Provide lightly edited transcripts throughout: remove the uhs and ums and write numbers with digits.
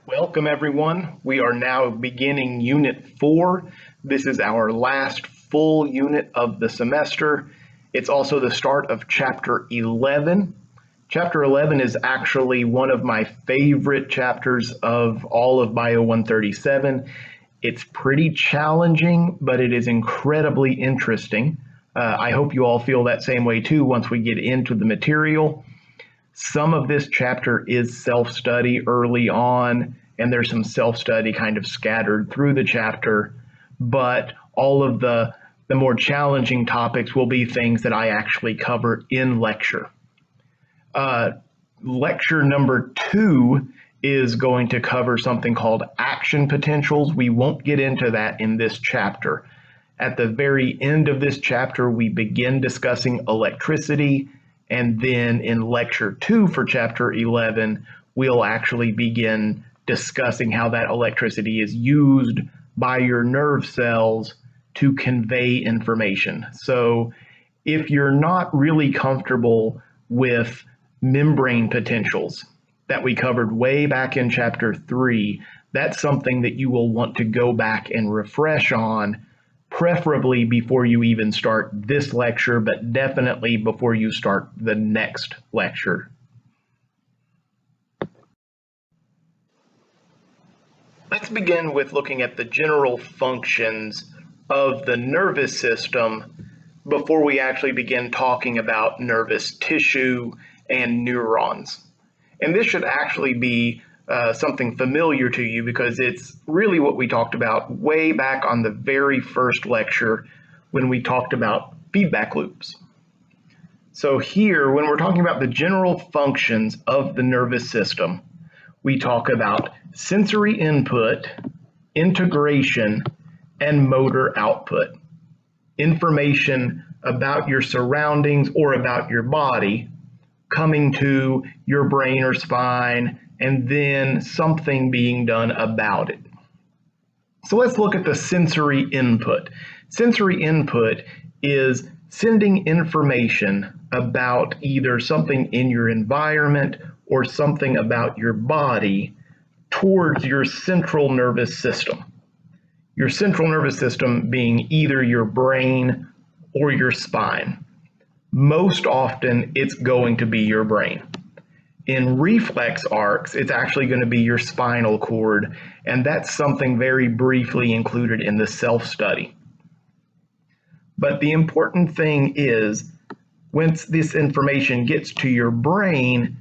Welcome everyone. We are now beginning Unit 4. This is our last full unit of the semester. It's also the start of Chapter 11. Chapter 11 is actually one of my favorite chapters of all of Bio 137. It's pretty challenging, but it is incredibly interesting. I hope you all feel that same way too once we get into the material. Some of this chapter is self-study early on, and there's some self-study kind of scattered through the chapter, but all of the more challenging topics will be things that I actually cover in lecture. Lecture number 2 is going to cover something called action potentials. We won't get into that in this chapter. At the very end of this chapter, we begin discussing electricity, and then in lecture 2 for chapter 11, we'll actually begin discussing how that electricity is used by your nerve cells to convey information. So if you're not really comfortable with membrane potentials that we covered way back in chapter 3, that's something that you will want to go back and refresh on, preferably before you even start this lecture, but definitely before you start the next lecture. Let's begin with looking at the general functions of the nervous system before we actually begin talking about nervous tissue and neurons. And this should actually be something familiar to you because it's really what we talked about way back on the very first lecture when we talked about feedback loops. So here, when we're talking about the general functions of the nervous system, we talk about sensory input, integration, and motor output. Information about your surroundings or about your body coming to your brain or spine, and then something being done about it. So let's look at the sensory input. Sensory input is sending information about either something in your environment or something about your body towards your central nervous system. Your central nervous system being either your brain or your spine. Most often, it's going to be your brain. In reflex arcs, it's actually going to be your spinal cord, and that's something very briefly included in the self-study. But the important thing is, once this information gets to your brain,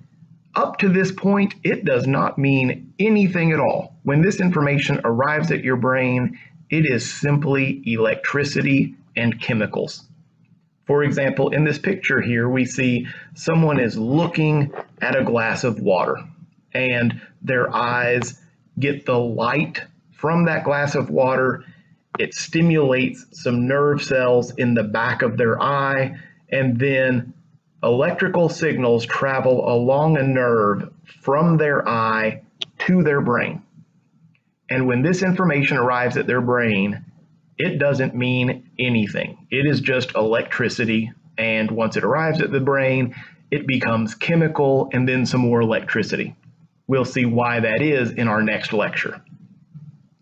up to this point, it does not mean anything at all. When this information arrives at your brain, it is simply electricity and chemicals. For example, in this picture here, we see someone is looking at a glass of water, and their eyes get the light from that glass of water. It stimulates some nerve cells in the back of their eye, and then electrical signals travel along a nerve from their eye to their brain. And when this information arrives at their brain, it doesn't mean anything. It is just electricity, and once it arrives at the brain, it becomes chemical and then some more electricity. We'll see why that is in our next lecture.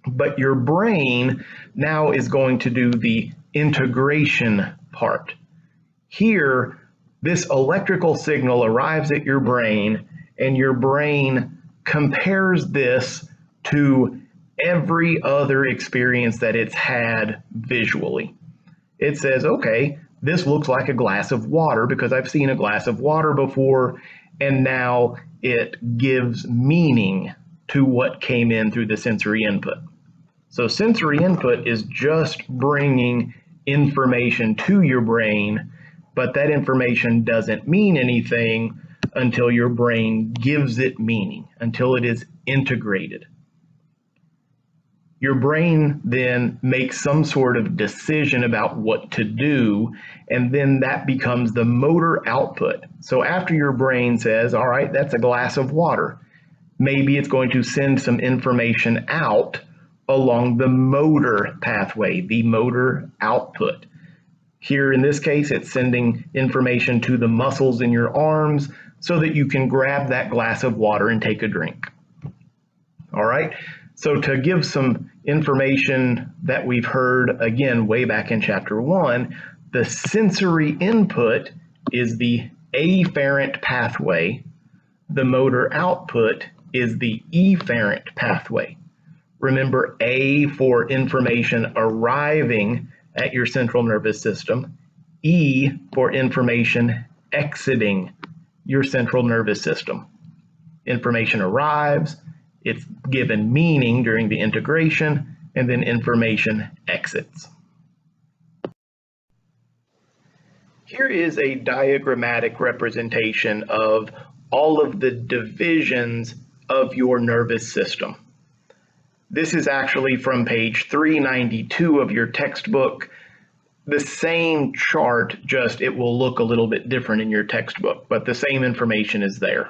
But your brain now is going to do the integration part. Here, this electrical signal arrives at your brain, and your brain compares this to every other experience that it's had visually. It says, okay, this looks like a glass of water because I've seen a glass of water before, and now it gives meaning to what came in through the sensory input. So sensory input is just bringing information to your brain, but that information doesn't mean anything until your brain gives it meaning, until it is integrated. Your brain then makes some sort of decision about what to do, and then that becomes the motor output. So after your brain says, all right, that's a glass of water, maybe it's going to send some information out along the motor pathway, the motor output. Here in this case, it's sending information to the muscles in your arms so that you can grab that glass of water and take a drink. All right. So to give some information that we've heard again way back in chapter 1, the sensory input is the afferent pathway. The motor output is the efferent pathway. Remember, A for information arriving at your central nervous system, E for information exiting your central nervous system. Information arrives, it's given meaning during the integration, and then information exits. Here is a diagrammatic representation of all of the divisions of your nervous system. This is actually from page 392 of your textbook. The same chart, just it will look a little bit different in your textbook, but the same information is there.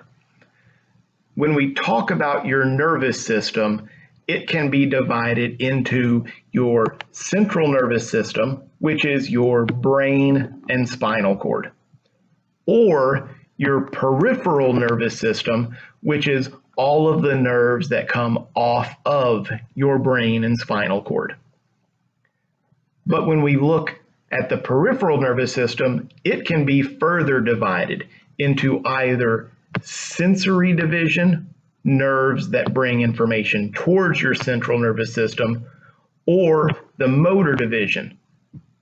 When we talk about your nervous system, it can be divided into your central nervous system, which is your brain and spinal cord, or your peripheral nervous system, which is all of the nerves that come off of your brain and spinal cord. But when we look at the peripheral nervous system, it can be further divided into either sensory division, nerves that bring information towards your central nervous system, or the motor division,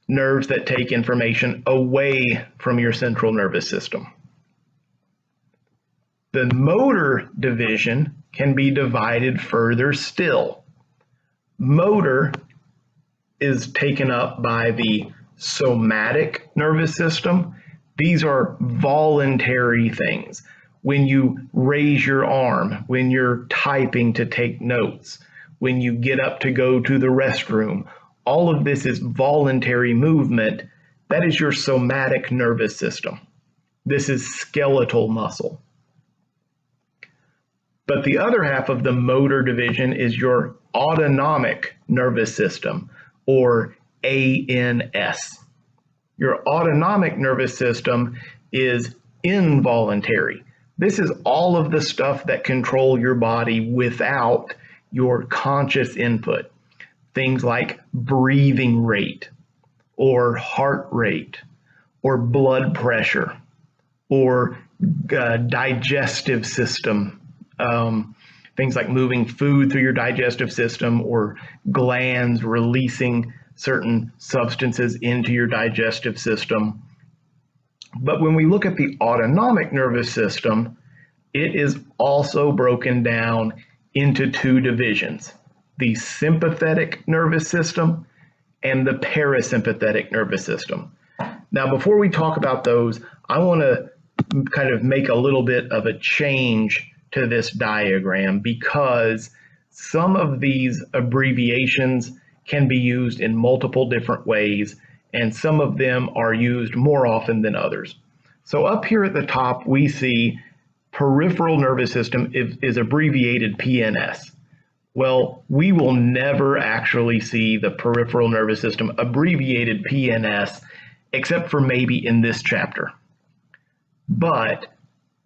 nerves that take information away from your central nervous system. The motor division can be divided further still. Motor is taken up by the somatic nervous system. These are voluntary things. When you raise your arm, when you're typing to take notes, when you get up to go to the restroom, all of this is voluntary movement. That is your somatic nervous system. This is skeletal muscle. But the other half of the motor division is your autonomic nervous system, or ANS. Your autonomic nervous system is involuntary. This is all of the stuff that control your body without your conscious input. Things like breathing rate, or heart rate, or blood pressure, or digestive system. Things like moving food through your digestive system, or glands releasing certain substances into your digestive system. But when we look at the autonomic nervous system, it is also broken down into two divisions: the sympathetic nervous system and the parasympathetic nervous system. Now, before we talk about those, I want to kind of make a little bit of a change to this diagram, because some of these abbreviations can be used in multiple different ways, and some of them are used more often than others. So up here at the top, we see peripheral nervous system is abbreviated PNS. Well, we will never actually see the peripheral nervous system abbreviated PNS, except for maybe in this chapter. But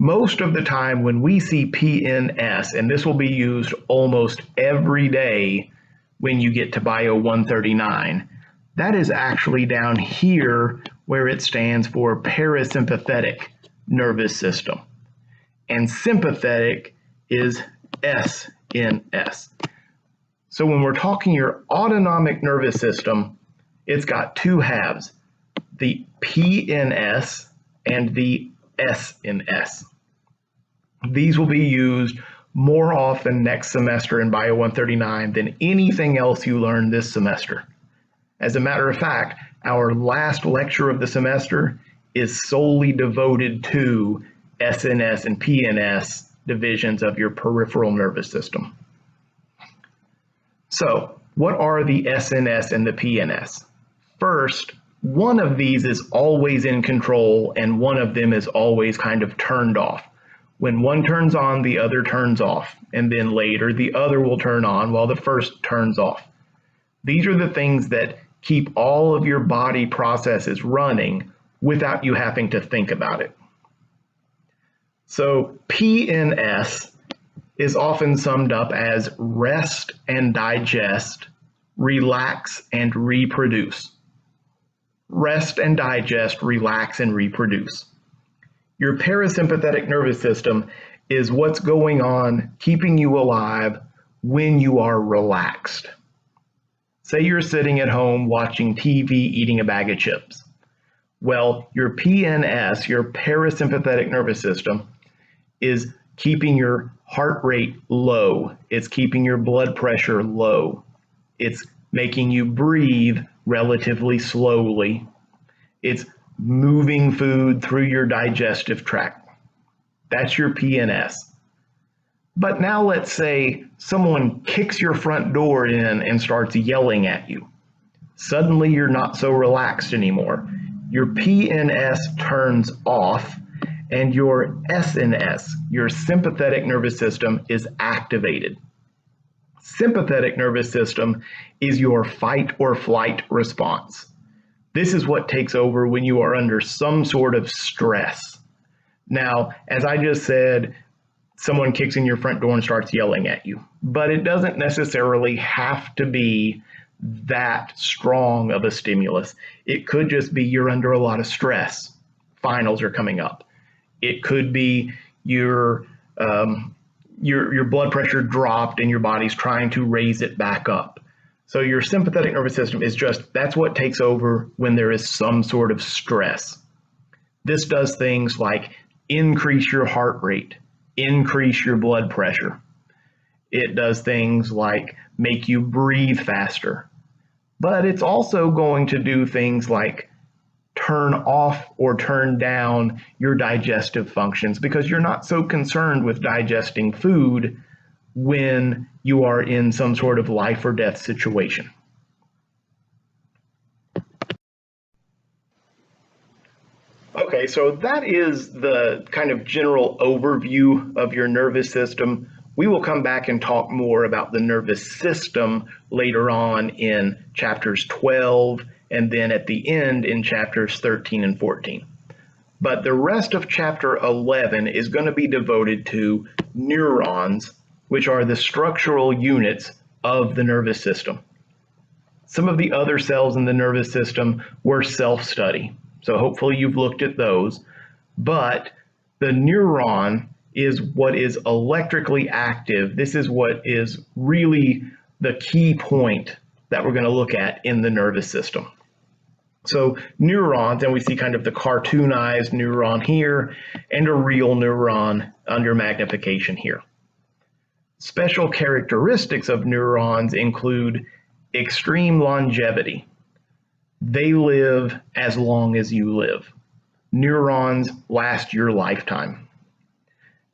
most of the time when we see PNS, and this will be used almost every day when you get to Bio 139, that is actually down here where it stands for parasympathetic nervous system. And sympathetic is SNS. So when we're talking your autonomic nervous system, it's got two halves, the PNS and the SNS. These will be used more often next semester in Bio 139 than anything else you learn this semester. As a matter of fact, our last lecture of the semester is solely devoted to SNS and PNS divisions of your peripheral nervous system. So, what are the SNS and the PNS? First, one of these is always in control and one of them is always kind of turned off. When one turns on, the other turns off, and then later the other will turn on while the first turns off. These are the things that keep all of your body processes running without you having to think about it. So PNS is often summed up as rest and digest, relax and reproduce. Rest and digest, relax and reproduce. Your parasympathetic nervous system is what's going on keeping you alive when you are relaxed. Say you're sitting at home watching TV, eating a bag of chips. Well, your PNS, your parasympathetic nervous system, is keeping your heart rate low. It's keeping your blood pressure low. It's making you breathe relatively slowly. It's moving food through your digestive tract. That's your PNS. But now let's say someone kicks your front door in and starts yelling at you. Suddenly you're not so relaxed anymore. Your PNS turns off and your SNS, your sympathetic nervous system, is activated. Sympathetic nervous system is your fight or flight response. This is what takes over when you are under some sort of stress. Now, as I just said, someone kicks in your front door and starts yelling at you, but it doesn't necessarily have to be that strong of a stimulus. It could just be you're under a lot of stress. Finals are coming up. It could be your blood pressure dropped and your body's trying to raise it back up. So your sympathetic nervous system is that's what takes over when there is some sort of stress. This does things like increase your heart rate, increase your blood pressure. It does things like make you breathe faster. But it's also going to do things like turn off or turn down your digestive functions because you're not so concerned with digesting food when you are in some sort of life or death situation. Okay, so that is the kind of general overview of your nervous system. We will come back and talk more about the nervous system later on in chapters 12 and then at the end in chapters 13 and 14. But the rest of chapter 11 is going to be devoted to neurons, which are the structural units of the nervous system. Some of the other cells in the nervous system were self-study, so hopefully you've looked at those. But the neuron is what is electrically active. This is what is really the key point that we're going to look at in the nervous system. So neurons, and we see kind of the cartoonized neuron here and a real neuron under magnification here. Special characteristics of neurons include extreme longevity. They live as long as you live. Neurons last your lifetime.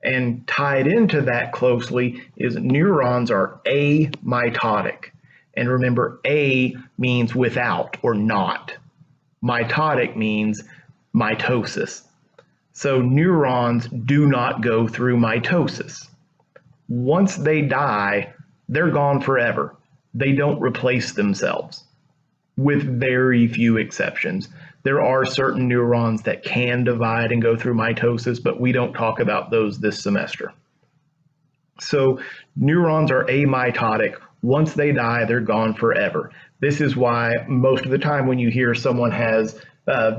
And tied into that closely is neurons are amitotic. And remember, A means without or not. Mitotic means mitosis. So neurons do not go through mitosis. Once they die, they're gone forever. They don't replace themselves, with very few exceptions. There are certain neurons that can divide and go through mitosis, but we don't talk about those this semester. So neurons are amitotic. Once they die, they're gone forever. This is why most of the time when you hear someone has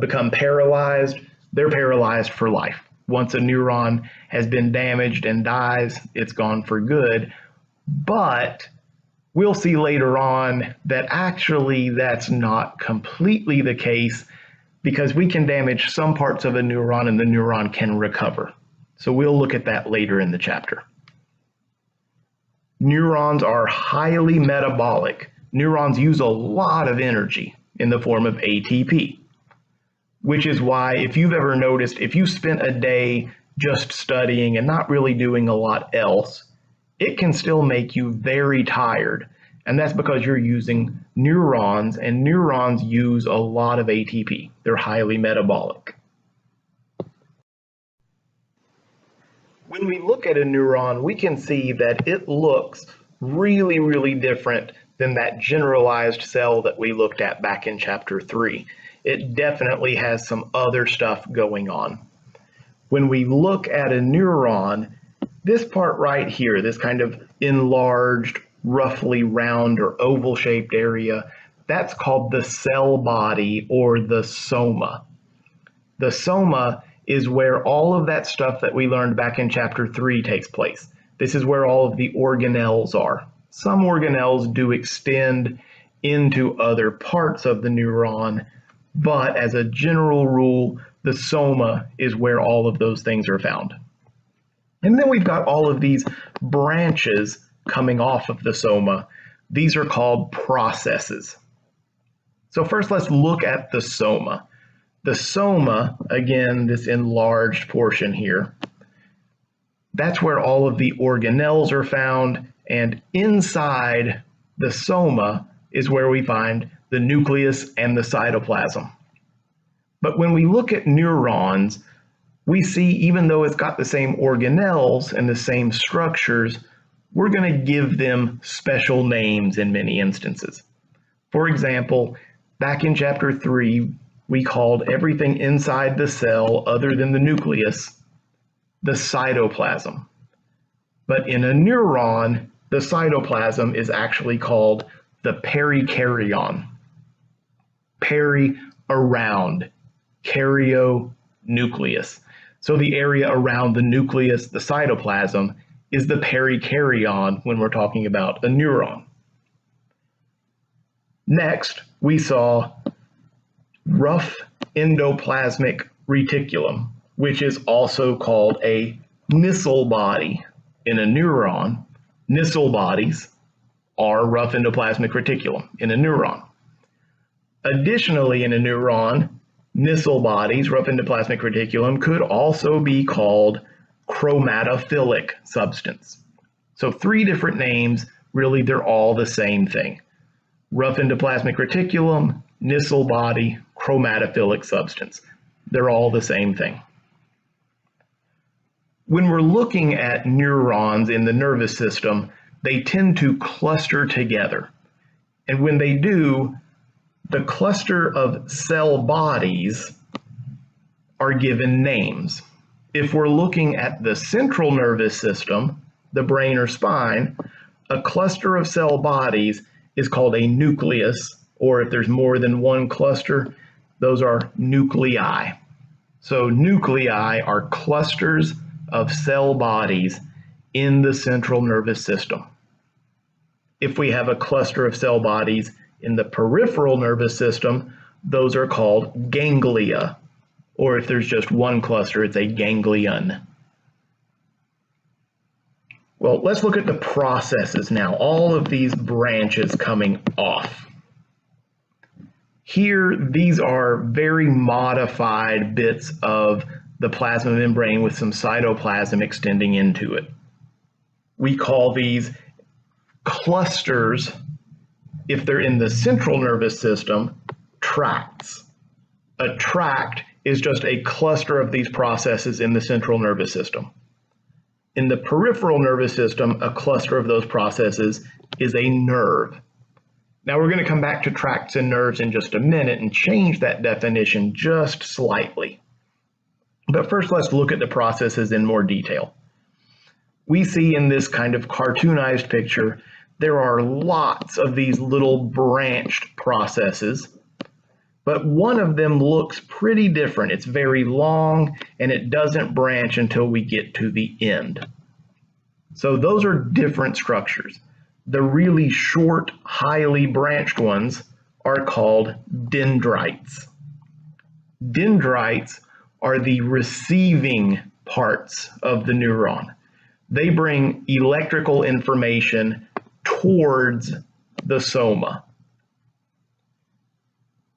become paralyzed, they're paralyzed for life. Once a neuron has been damaged and dies, it's gone for good. But we'll see later on that actually that's not completely the case, because we can damage some parts of a neuron and the neuron can recover. So we'll look at that later in the chapter. Neurons are highly metabolic. Neurons use a lot of energy in the form of ATP, which is why if you've ever noticed, if you spent a day just studying and not really doing a lot else, it can still make you very tired. And that's because you're using neurons, and neurons use a lot of ATP. They're highly metabolic. When we look at a neuron, we can see that it looks really, really different than that generalized cell that we looked at back in chapter 3. It definitely has some other stuff going on. When we look at a neuron, This part right here, this kind of enlarged, roughly round or oval-shaped area, that's called the cell body or the soma. The soma is where all of that stuff that we learned back in chapter 3 takes place. This is where all of the organelles are. Some organelles do extend into other parts of the neuron, but as a general rule, the soma is where all of those things are found. And then we've got all of these branches coming off of the soma. These are called processes. So first, let's look at the soma. The soma, again, this enlarged portion here, that's where all of the organelles are found, and inside the soma is where we find the nucleus and the cytoplasm. But when we look at neurons, we see even though it's got the same organelles and the same structures, we're going to give them special names in many instances. For example, back in chapter 3, we called everything inside the cell other than the nucleus the cytoplasm. But in a neuron, the cytoplasm is actually called the perikaryon. Peri, around, karyo, nucleus. So the area around the nucleus, the cytoplasm, is the perikaryon when we're talking about a neuron. Next, we saw rough endoplasmic reticulum, which is also called a Nissl body. In a neuron, Nissl bodies are rough endoplasmic reticulum in a neuron. Additionally, in a neuron, Nissl bodies, rough endoplasmic reticulum, could also be called chromatophilic substance. So 3 different names, really they're all the same thing. Rough endoplasmic reticulum, Nissl body, chromatophilic substance. They're all the same thing. When we're looking at neurons in the nervous system, they tend to cluster together. And when they do, the cluster of cell bodies are given names. If we're looking at the central nervous system, the brain or spine, a cluster of cell bodies is called a nucleus, or if there's more than one cluster, those are nuclei. So nuclei are clusters of cell bodies in the central nervous system. If we have a cluster of cell bodies in the peripheral nervous system, those are called ganglia, or if there's just one cluster, it's a ganglion. Well, let's look at the processes now, all of these branches coming off. Here, these are very modified bits of the plasma membrane with some cytoplasm extending into it. We call these clusters, if they're in the central nervous system, tracts. A tract is just a cluster of these processes in the central nervous system. In the peripheral nervous system, a cluster of those processes is a nerve. Now we're going to come back to tracts and nerves in just a minute and change that definition just slightly. But first, let's look at the processes in more detail. We see in this kind of cartoonized picture, there are lots of these little branched processes, but one of them looks pretty different. It's very long and it doesn't branch until we get to the end. So those are different structures. The really short, highly branched ones are called dendrites. Dendrites are the receiving parts of the neuron. They bring electrical information towards the soma.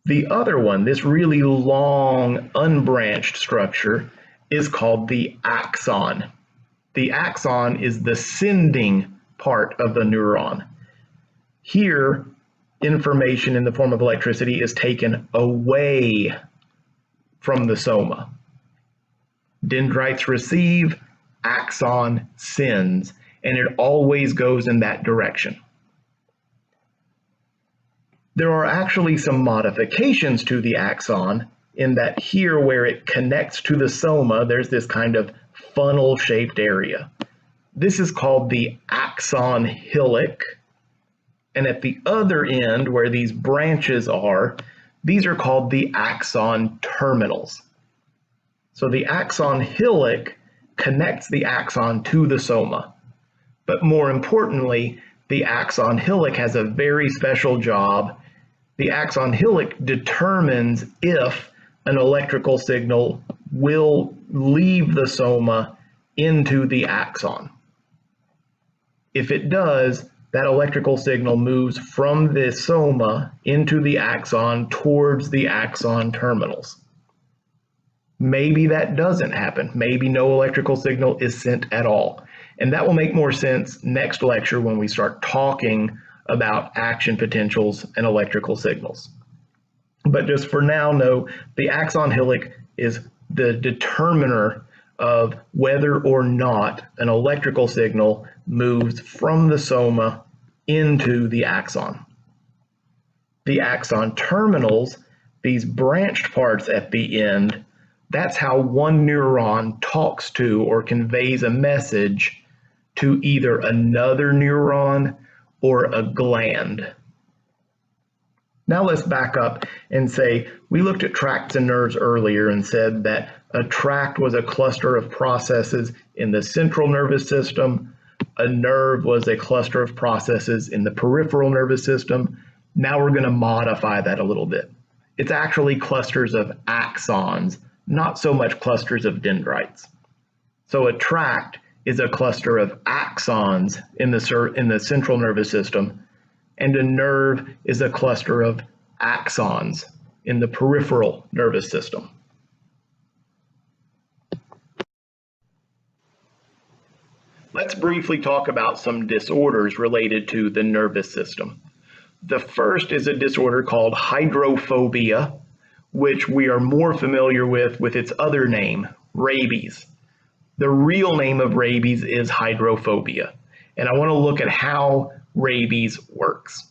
The other one, this really long, unbranched structure, is called the axon. The axon is the sending part of the neuron. Here, information in the form of electricity is taken away from the soma. Dendrites receive, axon sends, and it always goes in that direction. There are actually some modifications to the axon in that here where it connects to the soma, there's this kind of funnel-shaped area. This is called the axon hillock. And at the other end, where these branches are, these are called the axon terminals. So the axon hillock connects the axon to the soma. But more importantly, the axon hillock has a very special job. The axon hillock determines if an electrical signal will leave the soma into the axon. If it does, that electrical signal moves from the soma into the axon towards the axon terminals. Maybe that doesn't happen. Maybe no electrical signal is sent at all. And that will make more sense next lecture when we start talking about action potentials and electrical signals. But just for now, know the axon hillock is the determiner of whether or not an electrical signal moves from the soma into the axon. The axon terminals, these branched parts at the end, that's how one neuron talks to or conveys a message to either another neuron or a gland. Now let's back up and say we looked at tracts and nerves earlier and said that a tract was a cluster of processes in the central nervous system. A nerve was a cluster of processes in the peripheral nervous system. Now we're going to modify that a little bit. It's actually clusters of axons, not so much clusters of dendrites. So a tract is a cluster of axons in the central nervous system, and a nerve is a cluster of axons in the peripheral nervous system. Let's briefly talk about some disorders related to the nervous system. The first is a disorder called hydrophobia, which we are more familiar with its other name, rabies. The real name of rabies is hydrophobia, and I want to look at how rabies works.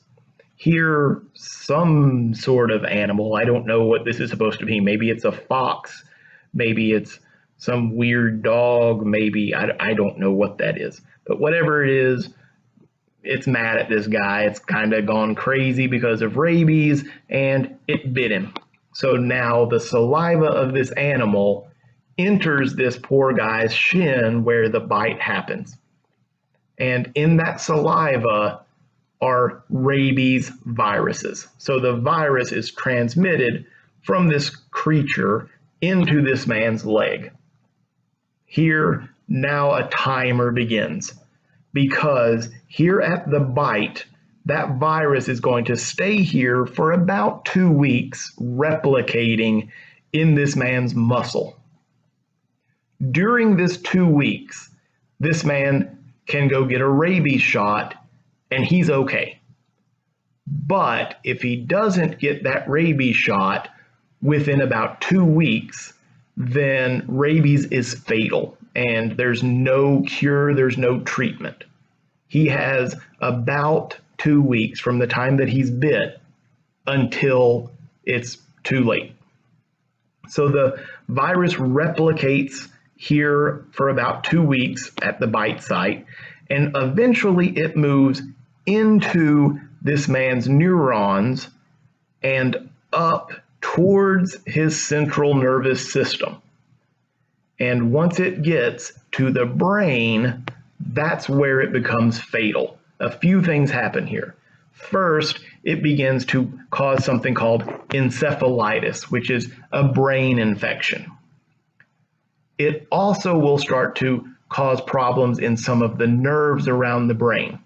Here, some sort of animal, I don't know what this is supposed to be. Maybe it's a fox, maybe it's some weird dog, maybe, I don't know what that is. But whatever it is, it's mad at this guy. It's kind of gone crazy because of rabies, and it bit him. So now the saliva of this animal enters this poor guy's shin where the bite happens. And in that saliva are rabies viruses. So the virus is transmitted from this creature into this man's leg. Here, now a timer begins, because here at the bite, that virus is going to stay here for about 2 weeks, replicating in this man's muscle. During this 2 weeks, this man can go get a rabies shot and he's okay. But if he doesn't get that rabies shot within about 2 weeks, then rabies is fatal and there's no cure, there's no treatment. He has about 2 weeks from the time that he's bit until it's too late. So the virus replicates here for about 2 weeks at the bite site, and eventually it moves into this man's neurons and up towards his central nervous system. And once it gets to the brain, that's where it becomes fatal. A few things happen here. First, it begins to cause something called encephalitis, which is a brain infection. It also will start to cause problems in some of the nerves around the brain.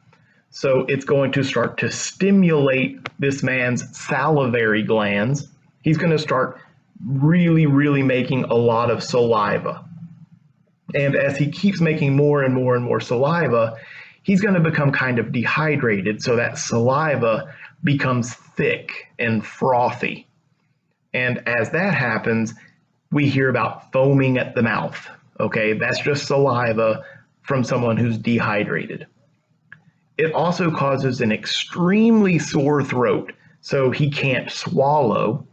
So it's going to start to stimulate this man's salivary glands. He's going to start really making a lot of saliva. And as he keeps making more and more saliva, he's going to become kind of dehydrated, so that saliva becomes thick and frothy. And as that happens, we hear about foaming at the mouth. Okay, that's just saliva from someone who's dehydrated. It also causes an extremely sore throat, so he can't swallow.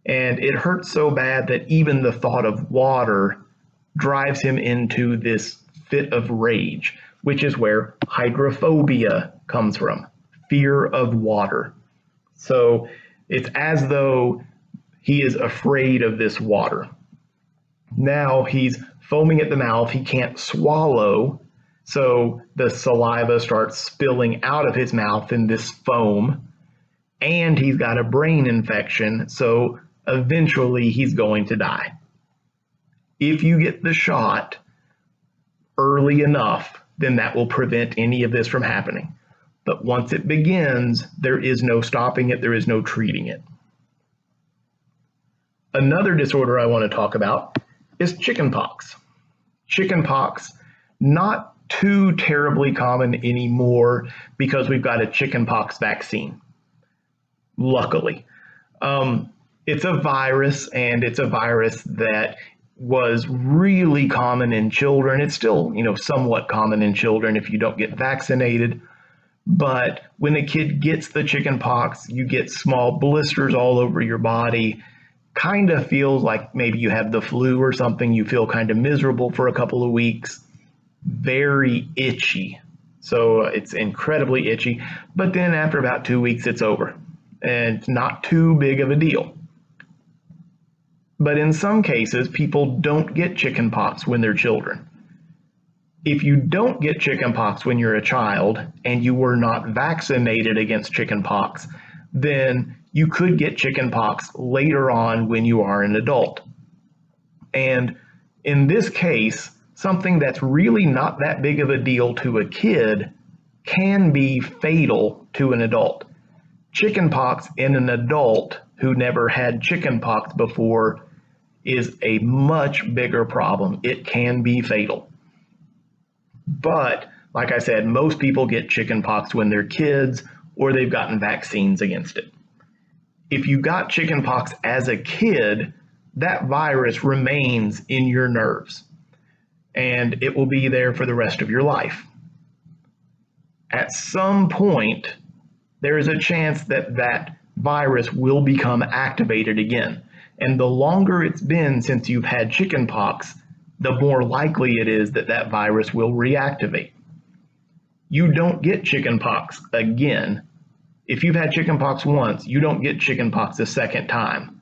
And it hurts so bad that even the thought of water drives him into this fit of rage, which is where hydrophobia comes from, fear of water. So it's as though he is afraid of this water. Now he's foaming at the mouth, he can't swallow, so the saliva starts spilling out of his mouth in this foam, and he's got a brain infection, so eventually he's going to die. If you get the shot early enough, then that will prevent any of this from happening. But once it begins, there is no stopping it, there is no treating it. Another disorder I want to talk about is chickenpox. Chickenpox, not too terribly common anymore because we've got a chickenpox vaccine, luckily. It's a virus, and it's a virus that was really common in children. It's still, somewhat common in children if you don't get vaccinated. But when a kid gets the chickenpox, you get small blisters all over your body. Kind of feels like maybe you have the flu or something. You feel kind of miserable for a couple of weeks. Very itchy. So it's incredibly itchy. But then after about 2 weeks, it's over. And it's not too big of a deal. But in some cases, people don't get chickenpox when they're children. If you don't get chickenpox when you're a child and you were not vaccinated against chickenpox, then you could get chickenpox later on when you are an adult. And in this case, something that's really not that big of a deal to a kid can be fatal to an adult. Chickenpox in an adult who never had chickenpox before is a much bigger problem. It can be fatal. But like I said, most people get chickenpox when they're kids or they've gotten vaccines against it. If you got chickenpox as a kid, that virus remains in your nerves and it will be there for the rest of your life. At some point, there is a chance that that virus will become activated again. And the longer it's been since you've had chickenpox, the more likely it is that that virus will reactivate. You don't get chickenpox again. If you've had chickenpox once, you don't get chickenpox a second time.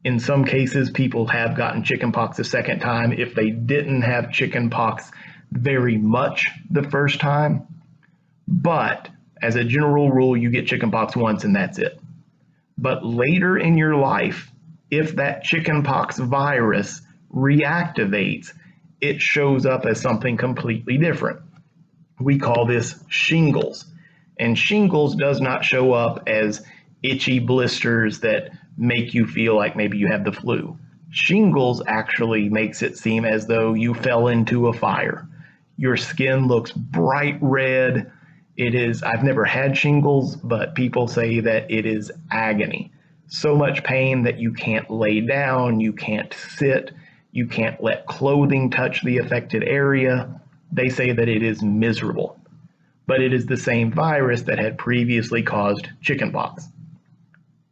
In some cases, people have gotten chickenpox a second time if they didn't have chickenpox very much the first time. But as a general rule, you get chickenpox once and that's it. But later in your life, if that chickenpox virus reactivates, it shows up as something completely different. We call this shingles. And shingles does not show up as itchy blisters that make you feel like maybe you have the flu. Shingles actually makes it seem as though you fell into a fire. Your skin looks bright red. I've never had shingles, but people say that it is agony. So much pain that you can't lay down, you can't sit, you can't let clothing touch the affected area. They say that it is miserable. But it is the same virus that had previously caused chickenpox.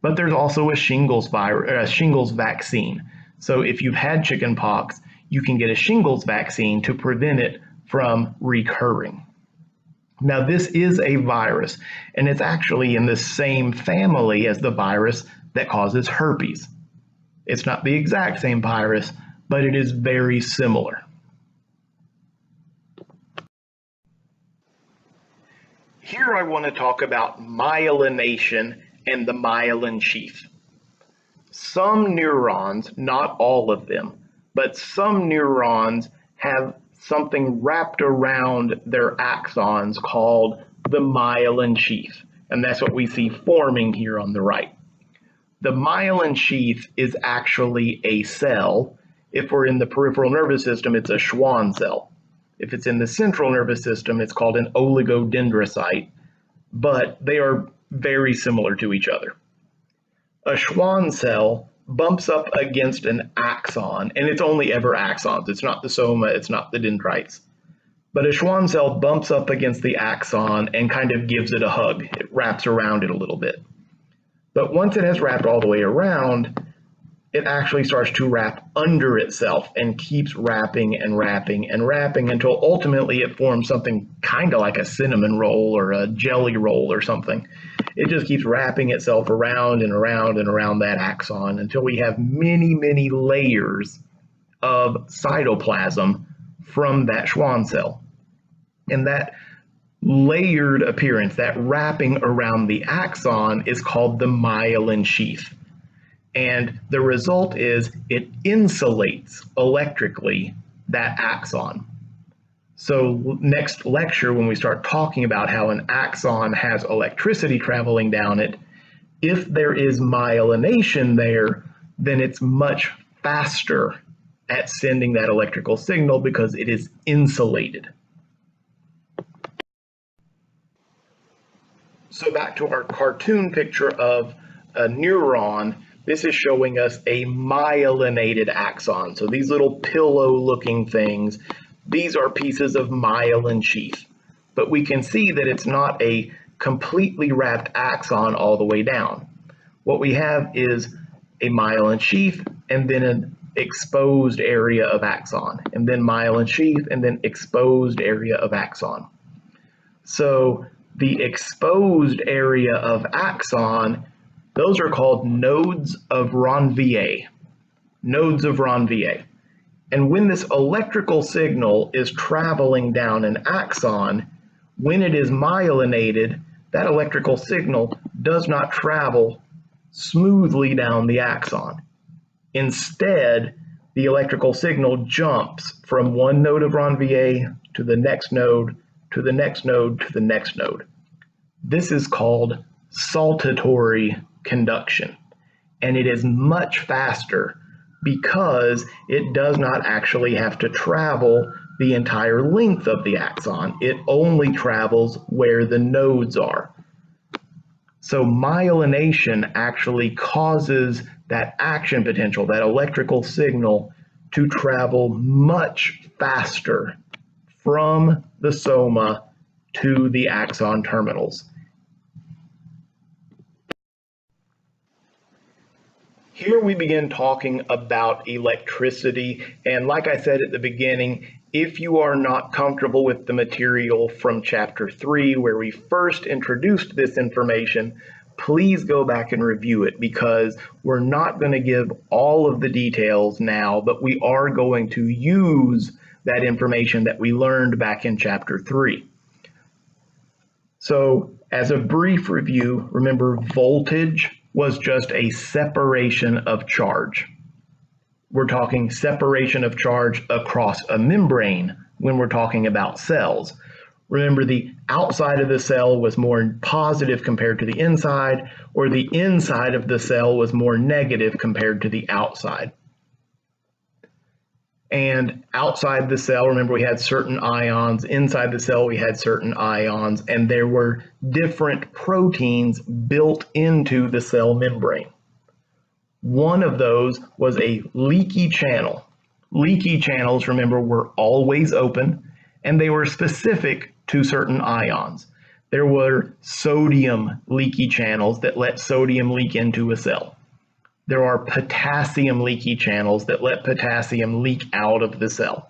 But there's also a shingles vaccine. So if you've had chickenpox, you can get a shingles vaccine to prevent it from recurring. Now, this is a virus, and it's actually in the same family as the virus that causes herpes. It's not the exact same virus, but it is very similar. Here I want to talk about myelination and the myelin sheath. Some neurons, not all of them, but some neurons have something wrapped around their axons called the myelin sheath, and that's what we see forming here on the right. The myelin sheath is actually a cell. If we're in the peripheral nervous system, it's a Schwann cell. If it's in the central nervous system, it's called an oligodendrocyte, but they are very similar to each other. A Schwann cell bumps up against an axon, and it's only ever axons. It's not the soma, it's not the dendrites. But a Schwann cell bumps up against the axon and kind of gives it a hug. It wraps around it a little bit. But once it has wrapped all the way around, it actually starts to wrap under itself and keeps wrapping and wrapping and wrapping until ultimately it forms something kind of like a cinnamon roll or a jelly roll or something. It just keeps wrapping itself around and around and around that axon until we have many, many layers of cytoplasm from that Schwann cell. And that layered appearance, that wrapping around the axon, is called the myelin sheath. And the result is it insulates electrically that axon. So next lecture, when we start talking about how an axon has electricity traveling down it, if there is myelination there, then it's much faster at sending that electrical signal because it is insulated. So back to our cartoon picture of a neuron. This is showing us a myelinated axon. So these little pillow-looking things, these are pieces of myelin sheath. But we can see that it's not a completely wrapped axon all the way down. What we have is a myelin sheath and then an exposed area of axon, and then myelin sheath and then exposed area of axon. So the exposed area of axon, those are called nodes of Ranvier. Nodes of Ranvier. And when this electrical signal is traveling down an axon, when it is myelinated, that electrical signal does not travel smoothly down the axon. Instead, the electrical signal jumps from one node of Ranvier to the next node, to the next node, to the next node. This is called saltatory conduction, and it is much faster because it does not actually have to travel the entire length of the axon. It only travels where the nodes are. So myelination actually causes that action potential, that electrical signal, to travel much faster from the soma to the axon terminals. Here we begin talking about electricity, and like I said at the beginning, if you are not comfortable with the material from chapter 3 where we first introduced this information, please go back and review it because we're not going to give all of the details now, but we are going to use that information that we learned back in chapter 3. So as a brief review, remember voltage was just a separation of charge. We're talking separation of charge across a membrane when we're talking about cells. Remember, the outside of the cell was more positive compared to the inside, or the inside of the cell was more negative compared to the outside. And outside the cell, remember, we had certain ions. Inside the cell, we had certain ions, and there were different proteins built into the cell membrane. One of those was a leaky channel. Leaky channels, remember, were always open, and they were specific to certain ions. There were sodium leaky channels that let sodium leak into a cell. There are potassium leaky channels that let potassium leak out of the cell.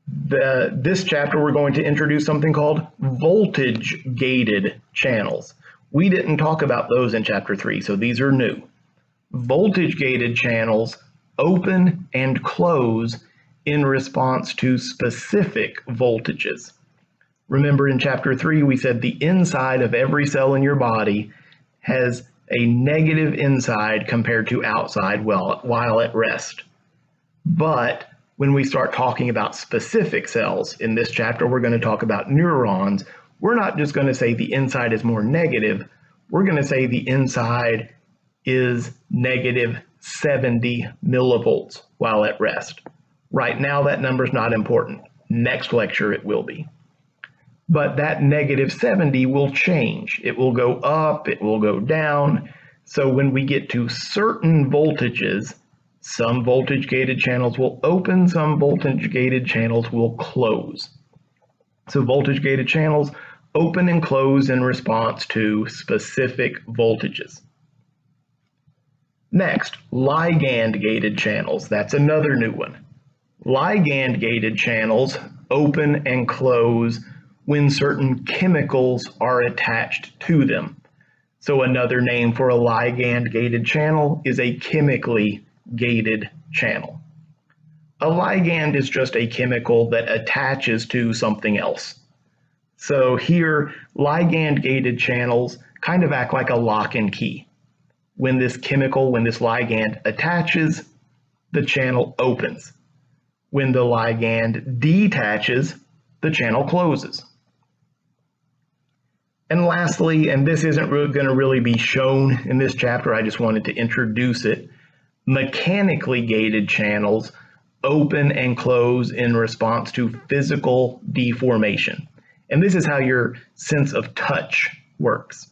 This chapter, we're going to introduce something called voltage-gated channels. We didn't talk about those in chapter 3, so these are new. Voltage-gated channels open and close in response to specific voltages. Remember in chapter 3, we said the inside of every cell in your body has a negative inside compared to outside while at rest. But when we start talking about specific cells, in this chapter we're going to talk about neurons, we're not just going to say the inside is more negative, we're going to say the inside is negative 70 millivolts while at rest. Right now that number is not important. Next lecture it will be. But that negative 70 will change. It will go up, it will go down. So when we get to certain voltages, some voltage-gated channels will open, some voltage-gated channels will close. So voltage-gated channels open and close in response to specific voltages. Next, ligand-gated channels. That's another new one. Ligand-gated channels open and close when certain chemicals are attached to them. So another name for a ligand-gated channel is a chemically gated channel. A ligand is just a chemical that attaches to something else. So here, ligand-gated channels kind of act like a lock and key. When this ligand attaches, the channel opens. When the ligand detaches, the channel closes. And lastly, and this isn't going to really be shown in this chapter, I just wanted to introduce it, mechanically gated channels open and close in response to physical deformation. And this is how your sense of touch works.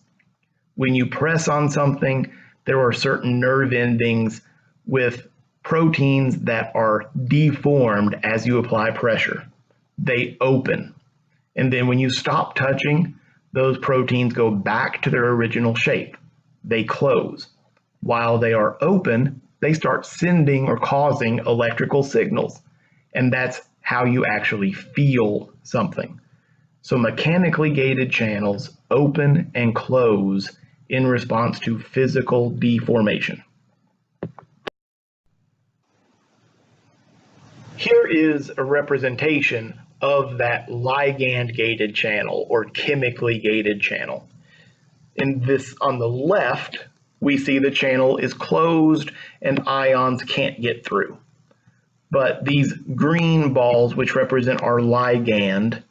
When you press on something, there are certain nerve endings with proteins that are deformed as you apply pressure. They open. And then when you stop touching, those proteins go back to their original shape. They close. While they are open, they start sending or causing electrical signals. And that's how you actually feel something. So mechanically gated channels open and close in response to physical deformation. Here is a representation of that ligand-gated channel or chemically gated channel. In this, on the left, we see the channel is closed and ions can't get through. But these green balls, which represent our ligand,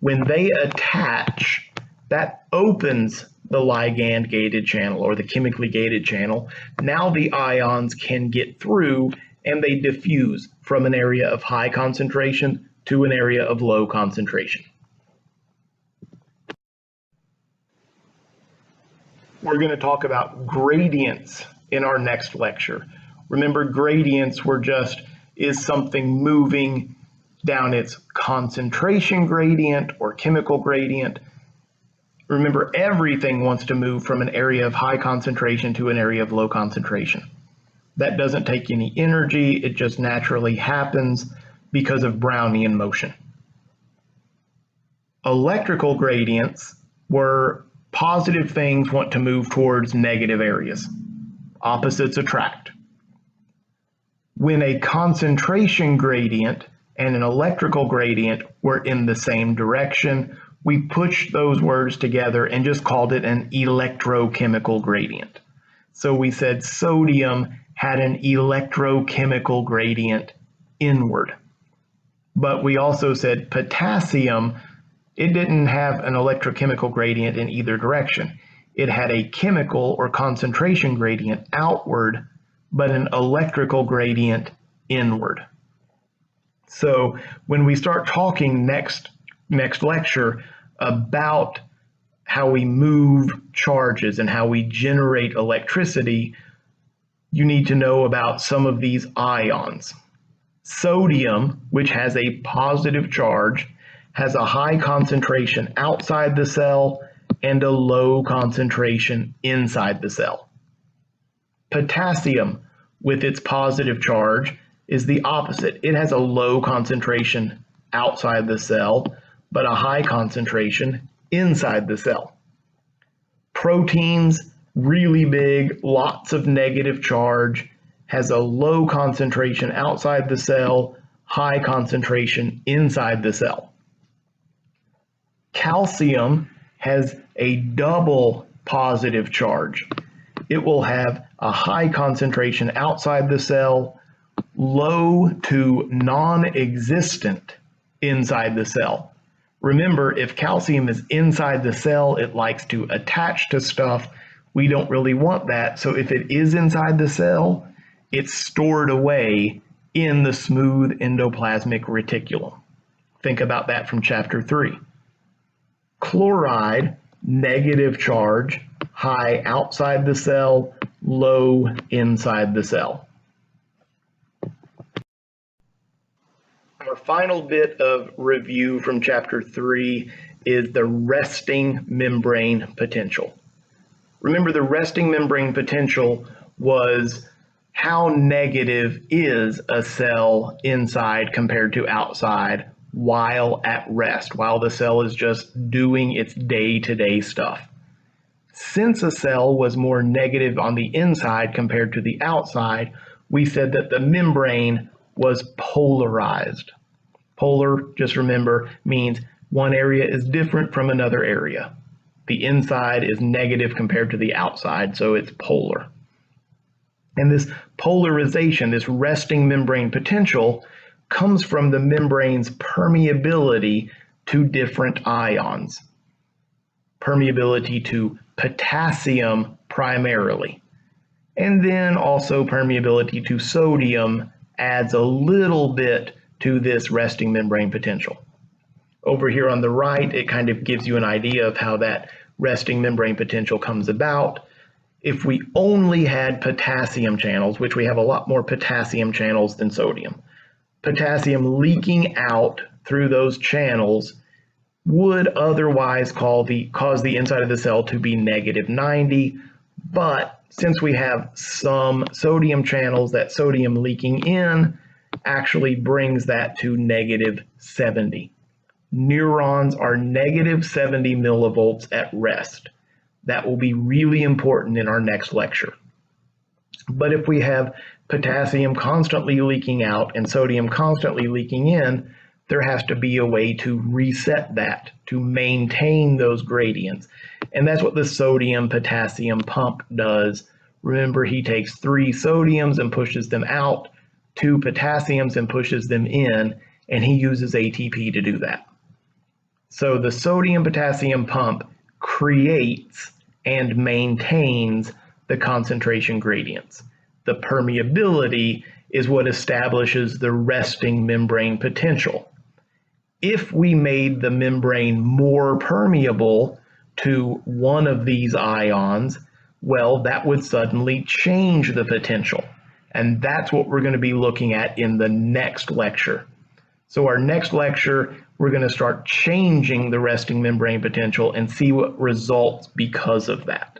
when they attach, that opens the ligand-gated channel or the chemically gated channel. Now the ions can get through and they diffuse from an area of high concentration to an area of low concentration. We're going to talk about gradients in our next lecture. Remember, gradients is something moving down its concentration gradient or chemical gradient. Remember, everything wants to move from an area of high concentration to an area of low concentration. That doesn't take any energy, it just naturally happens because of Brownian motion. Electrical gradients were positive things want to move towards negative areas. Opposites attract. When a concentration gradient and an electrical gradient were in the same direction, we pushed those words together and just called it an electrochemical gradient. So we said sodium had an electrochemical gradient inward. But we also said potassium, it didn't have an electrochemical gradient in either direction. It had a chemical or concentration gradient outward, but an electrical gradient inward. So when we start talking next lecture about how we move charges and how we generate electricity, you need to know about some of these ions. Sodium, which has a positive charge, has a high concentration outside the cell and a low concentration inside the cell. Potassium, with its positive charge, is the opposite. It has a low concentration outside the cell, but a high concentration inside the cell. Proteins, really big, lots of negative charge, has a low concentration outside the cell, high concentration inside the cell. Calcium has a double positive charge. It will have a high concentration outside the cell, low to non-existent inside the cell. Remember, if calcium is inside the cell, it likes to attach to stuff. We don't really want that. So if it is inside the cell, it's stored away in the smooth endoplasmic reticulum. Think about that from chapter 3. Chloride, negative charge, high outside the cell, low inside the cell. Our final bit of review from chapter 3 is the resting membrane potential. Remember, the resting membrane potential was how negative is a cell inside compared to outside while at rest, while the cell is just doing its day-to-day stuff. Since a cell was more negative on the inside compared to the outside, we said that the membrane was polarized. Polar, just remember, means one area is different from another area. The inside is negative compared to the outside, so it's polar. And this polarization, this resting membrane potential, comes from the membrane's permeability to different ions. Permeability to potassium primarily. And then also permeability to sodium adds a little bit to this resting membrane potential. Over here on the right, it kind of gives you an idea of how that resting membrane potential comes about. If we only had potassium channels, which we have a lot more potassium channels than sodium, potassium leaking out through those channels would otherwise cause the inside of the cell to be -90, but since we have some sodium channels, that sodium leaking in actually brings that to -70. Neurons are -70 millivolts at rest. That will be really important in our next lecture. But if we have potassium constantly leaking out and sodium constantly leaking in, there has to be a way to reset that, to maintain those gradients. And that's what the sodium-potassium pump does. Remember, he takes 3 sodiums and pushes them out, 2 potassiums and pushes them in, and he uses ATP to do that. So the sodium-potassium pump creates and maintains the concentration gradients. The permeability is what establishes the resting membrane potential. If we made the membrane more permeable to one of these ions, well, that would suddenly change the potential. And that's what we're going to be looking at in the next lecture. So our next lecture, we're going to start changing the resting membrane potential and see what results because of that.